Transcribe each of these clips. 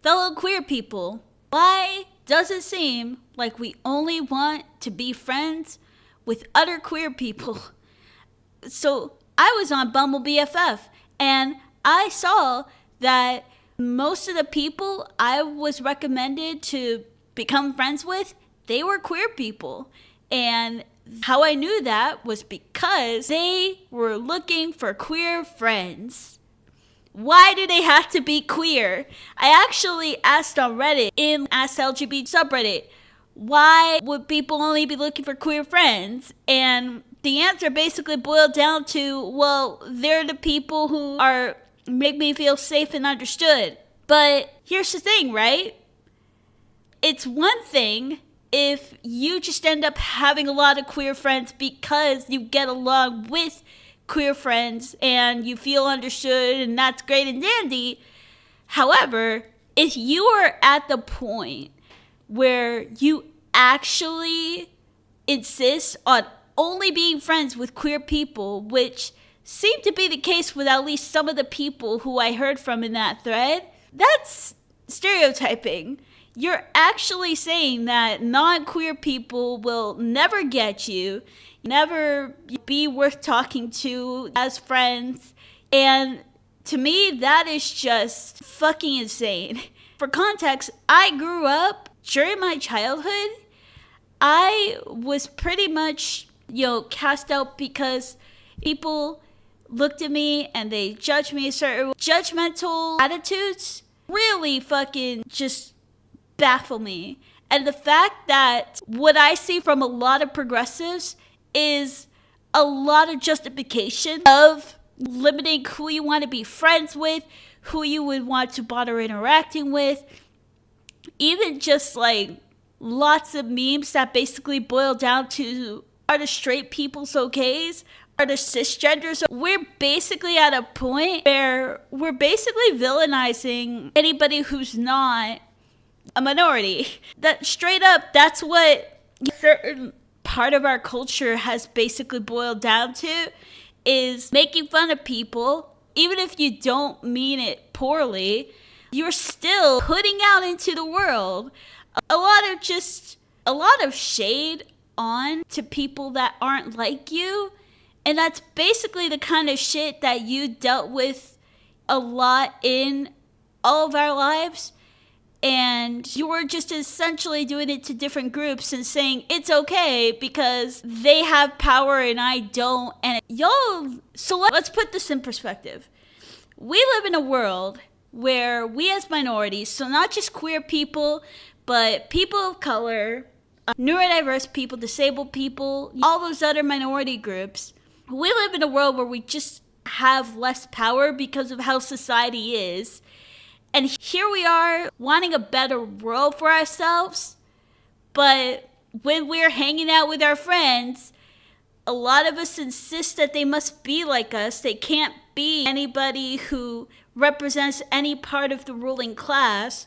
fellow queer people, why does it seem like we only want to be friends with other queer people? So I was on Bumble BFF, and I saw that most of the people I was recommended to become friends with, they were queer people. And how I knew that was because they were looking for queer friends. Why do they have to be queer? I actually asked on Reddit, in Ask LGBT subreddit, why would people only be looking for queer friends? And the answer basically boiled down to, well, they're the people who make me feel safe and understood. But here's the thing, right? It's one thing if you just end up having a lot of queer friends because you get along with queer friends and you feel understood, and that's great and dandy. However, if you are at the point where you actually insist on only being friends with queer people, which seemed to be the case with at least some of the people who I heard from in that thread, that's stereotyping. You're actually saying that non-queer people will never get you, never be worth talking to as friends. And to me, that is just fucking insane. For context, I grew up during my childhood. I was pretty much, cast out because people looked at me and they judged me. Certain judgmental attitudes really fucking just baffle me. And the fact that what I see from a lot of progressives is a lot of justification of limiting who you want to be friends with, who you would want to bother interacting with. Even just like lots of memes that basically boil down to, are the straight people's okays? Are the cisgenders? We're basically at a point where we're basically villainizing anybody who's not a minority. That straight up, that's what a certain part of our culture has basically boiled down to, is making fun of people. Even if you don't mean it poorly, you're still putting out into the world a lot of shade on to people that aren't like you. And that's basically the kind of shit that you dealt with a lot in all of our lives. And you were just essentially doing it to different groups and saying it's okay because they have power and I don't. And so let's put this in perspective. We live in a world where we as minorities, so not just queer people, but people of color, neurodiverse people, disabled people, all those other minority groups, we live in a world where we just have less power because of how society is. And here we are wanting a better world for ourselves. But when we're hanging out with our friends, a lot of us insist that they must be like us. They can't be anybody who represents any part of the ruling class.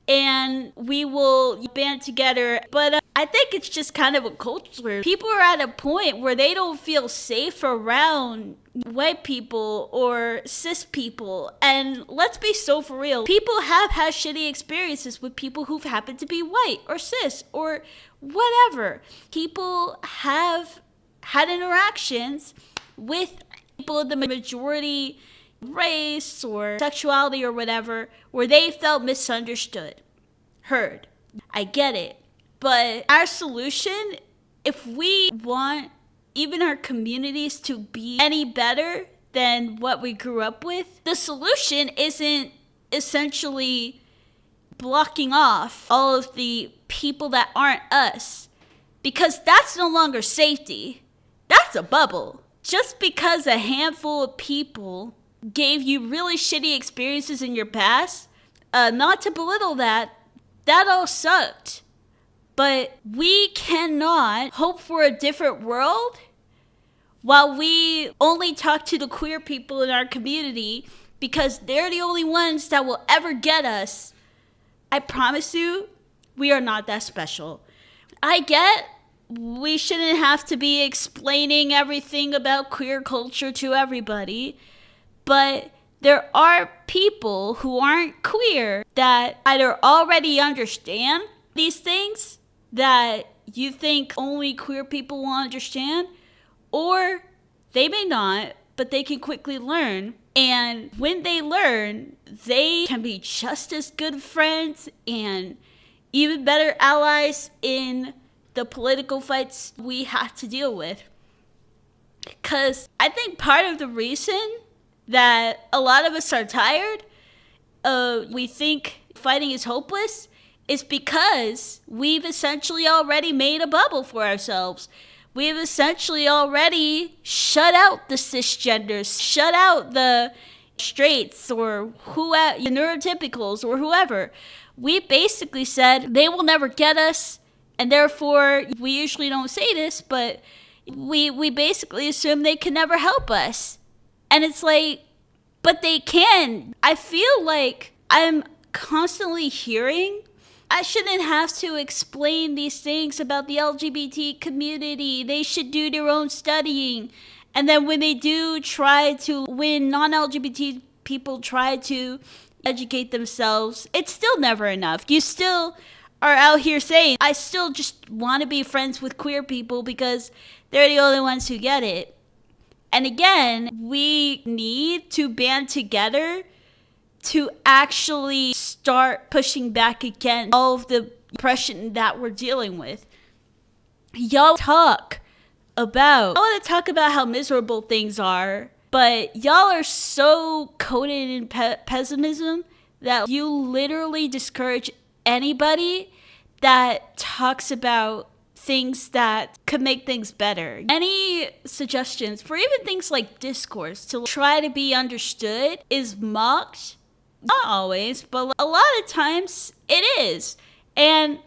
And we will band together. But I think it's just kind of a culture. People are at a point where they don't feel safe around white people or cis people. And let's be so for real. People have had shitty experiences with people who've happened to be white or cis or whatever. People have had interactions with people of the majority race or sexuality or whatever, where they felt misunderstood, heard. I get it. But our solution, if we want even our communities to be any better than what we grew up with, the solution isn't essentially blocking off all of the people that aren't us, because that's no longer safety. That's a bubble. Just because a handful of people gave you really shitty experiences in your past, not to belittle that all sucked. But we cannot hope for a different world while we only talk to the queer people in our community because they're the only ones that will ever get us. I promise you, we are not that special. I get we shouldn't have to be explaining everything about queer culture to everybody, but there are people who aren't queer that either already understand these things that you think only queer people will understand, or they may not, but they can quickly learn. And when they learn, they can be just as good friends and even better allies in the political fights we have to deal with. Because I think part of the reason that a lot of us are tired, we think fighting is hopeless, is because we've essentially already made a bubble for ourselves. We've essentially already shut out the cisgenders, shut out the straights or the neurotypicals or whoever. We basically said they will never get us, and therefore we usually don't say this, but we basically assume they can never help us. And it's like, but they can. I feel like I'm constantly hearing I shouldn't have to explain these things about the LGBT community. They should do their own studying. And then when they do when non-LGBT people try to educate themselves, it's still never enough. You still are out here saying, I still just want to be friends with queer people because they're the only ones who get it. And again, we need to band together to actually start pushing back against all of the oppression that we're dealing with. Y'all want to talk about how miserable things are, but y'all are so coated in pessimism that you literally discourage anybody that talks about things that could make things better. Any suggestions for even things like discourse to try to be understood is mocked. Not always, but a lot of times it is. And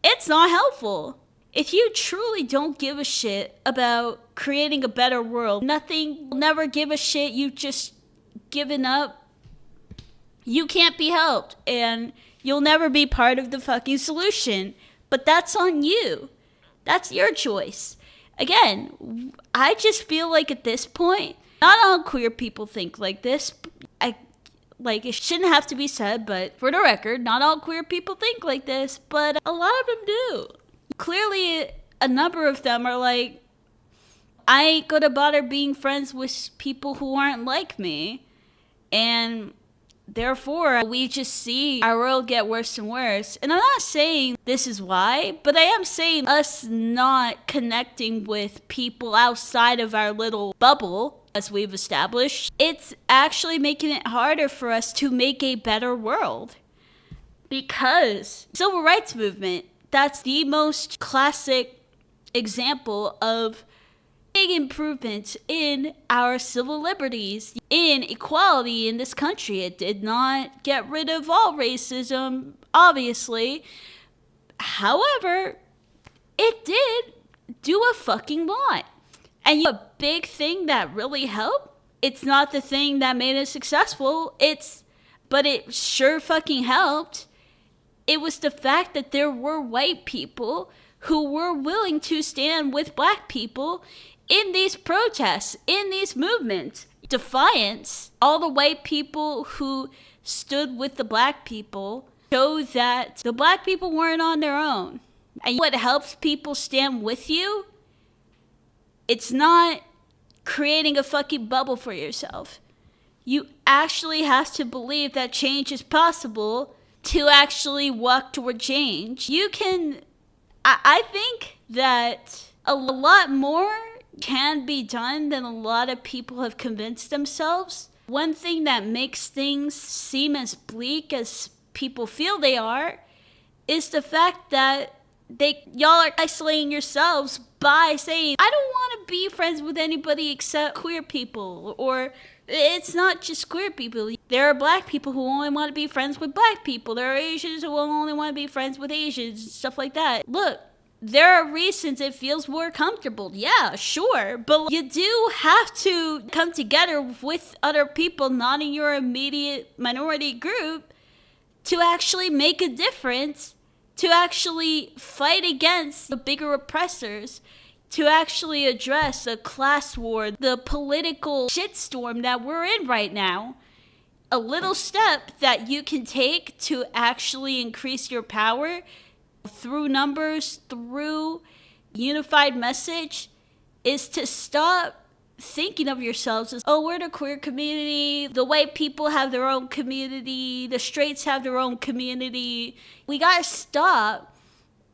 it's not helpful. If you truly don't give a shit about creating a better world, nothing will never give a shit, you've just given up, you can't be helped. And you'll never be part of the fucking solution. But that's on you. That's your choice. Again, I just feel like at this point, not all queer people think like this. It shouldn't have to be said, but for the record, not all queer people think like this, but a lot of them do. Clearly, a number of them are like, I ain't gonna bother being friends with people who aren't like me. And therefore, we just see our world get worse and worse. And I'm not saying this is why, but I am saying us not connecting with people outside of our little bubble, as we've established, it's actually making it harder for us to make a better world. Because civil rights movement, that's the most classic example of big improvements in our civil liberties, in equality in this country. It did not get rid of all racism, obviously. However, it did do a fucking lot. And a big thing that really helped, it's not the thing that made us successful, but it sure fucking helped. It was the fact that there were white people who were willing to stand with black people in these protests, in these movements. Defiance, all the white people who stood with the black people showed that the black people weren't on their own. And what helps people stand with you, it's not creating a fucking bubble for yourself. You actually have to believe that change is possible to actually walk toward change. I think that a lot more can be done than a lot of people have convinced themselves. One thing that makes things seem as bleak as people feel they are is the fact that y'all are isolating yourselves by saying, I don't want to be friends with anybody except queer people. Or it's not just queer people. There are black people who only want to be friends with black people. There are Asians who only want to be friends with Asians, stuff like that. Look, there are reasons it feels more comfortable. Yeah, sure. But you do have to come together with other people not in your immediate minority group to actually make a difference, to actually fight against the bigger oppressors, to actually address the class war, the political shitstorm that we're in right now. a little step that you can take to actually increase your power through numbers, through unified message, is to stop thinking of yourselves as, oh, we're the queer community, the white people have their own community, the straights have their own community. We gotta stop.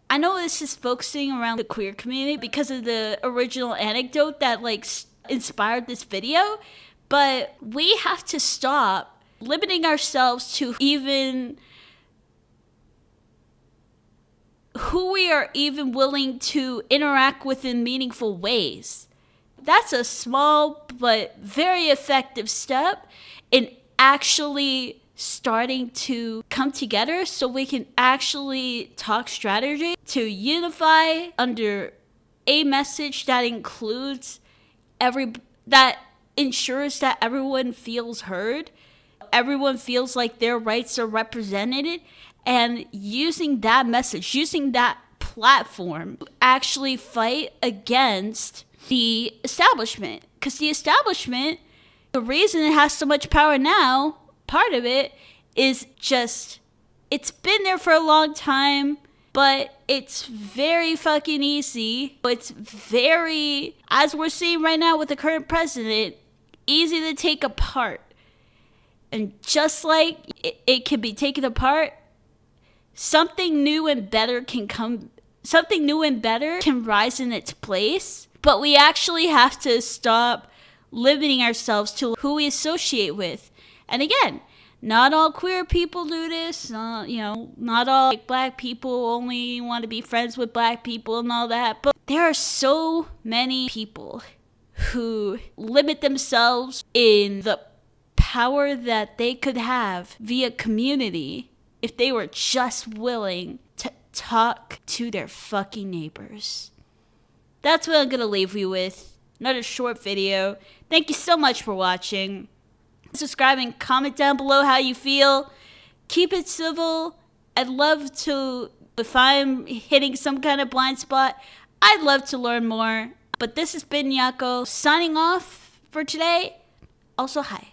I know this is focusing around the queer community because of the original anecdote that inspired this video, but we have to stop limiting ourselves to even who we are even willing to interact with in meaningful ways. That's a small but very effective step in actually starting to come together so we can actually talk strategy to unify under a message that includes that ensures that everyone feels heard, everyone feels like their rights are represented, and using that message, using that platform to actually fight against the establishment. Because the establishment, the reason it has so much power now, part of it is just, it's been there for a long time, but it's very fucking easy. It's very, as we're seeing right now with the current president, easy to take apart. And just like it can be taken apart, something new and better can rise in its place. But we actually have to stop limiting ourselves to who we associate with. And again, not all queer people do this. Not all black people only want to be friends with black people and all that. But there are so many people who limit themselves in the power that they could have via community if they were just willing to talk to their fucking neighbors. That's what I'm going to leave you with. Another short video. Thank you so much for watching. Subscribe and comment down below how you feel. Keep it civil. I'd love to, if I'm hitting some kind of blind spot, I'd love to learn more. But this has been Yako signing off for today. Also, hi.